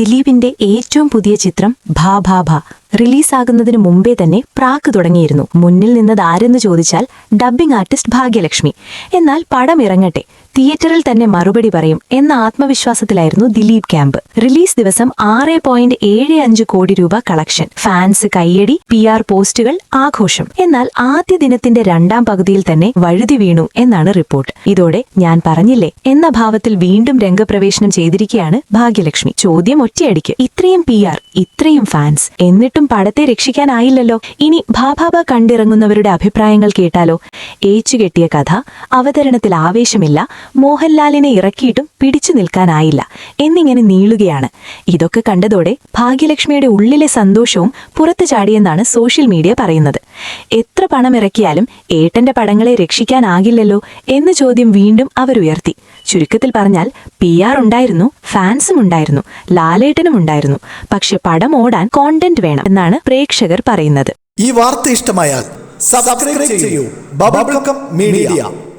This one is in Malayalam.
ദിലീപിന്റെ ഏറ്റവും പുതിയ ചിത്രം ഭാ ഭാ ഭാ റിലീസാകുന്നതിന് മുമ്പേ തന്നെ പ്രാക്ക് തുടങ്ങിയിരുന്നു. മുന്നിൽ നിന്നതാരെന്ന് ചോദിച്ചാൽ ഡബ്ബിംഗ് ആർട്ടിസ്റ്റ് ഭാഗ്യലക്ഷ്മി. എന്നാൽ പടം ഇറങ്ങട്ടെ, തിയേറ്ററിൽ തന്നെ മറുപടി പറയും എന്ന ആത്മവിശ്വാസത്തിലായിരുന്നു ദിലീപ് ക്യാമ്പ്. റിലീസ് ദിവസം 6.75 കോടി രൂപ കളക്ഷൻ, ഫാൻസ് കയ്യടി, PR പോസ്റ്റുകൾ, ആഘോഷം. എന്നാൽ ആദ്യ ദിനത്തിന്റെ രണ്ടാം പകുതിയിൽ തന്നെ വഴുതി വീണു എന്നാണ് റിപ്പോർട്ട്. ഇതോടെ ഞാൻ പറഞ്ഞില്ലേ എന്ന ഭാവത്തിൽ വീണ്ടും രംഗപ്രവേശനം ചെയ്തിരിക്കുകയാണ് ഭാഗ്യലക്ഷ്മി. ചോദ്യം ഒറ്റയടിക്ക്, ഇത്രയും PR, ഇത്രയും ഫാൻസ്, എന്നിട്ടും പടത്തെ രക്ഷിക്കാനായില്ലല്ലോ. ഇനി ഭാഭാബ കണ്ടിറങ്ങുന്നവരുടെ അഭിപ്രായങ്ങൾ കേട്ടാലോ? ഏച്ചുകെട്ടിയ കഥ, അവതരണത്തിൽ ആവേശമില്ല, മോഹൻലാലിനെ ഇറക്കിയിട്ടും പിടിച്ചു നിൽക്കാനായില്ല എന്നിങ്ങനെ നീളുകയാണ്. ഇതൊക്കെ കണ്ടതോടെ ഭാഗ്യലക്ഷ്മിയുടെ ഉള്ളിലെ സന്തോഷവും പുറത്തു ചാടിയെന്നാണ് സോഷ്യൽ മീഡിയ പറയുന്നത്. എത്ര പണം ഇറക്കിയാലും ഏട്ടന്റെ പടങ്ങളെ രക്ഷിക്കാനാകില്ലല്ലോ എന്ന ചോദ്യം വീണ്ടും അവരുയർത്തി. ചുരുക്കത്തിൽ പറഞ്ഞാൽ PR ഉണ്ടായിരുന്നു, ഫാൻസും ഉണ്ടായിരുന്നു, ലാലേട്ടനും ഉണ്ടായിരുന്നു. പക്ഷെ പടം ഓടാൻ കോണ്ടന്റ് വേണം എന്നാണ് പ്രേക്ഷകർ പറയുന്നത്. ഈ വാർത്ത ഇഷ്ടമായാൽ സബ്സ്ക്രൈബ് ചെയ്യൂ. Bubble media.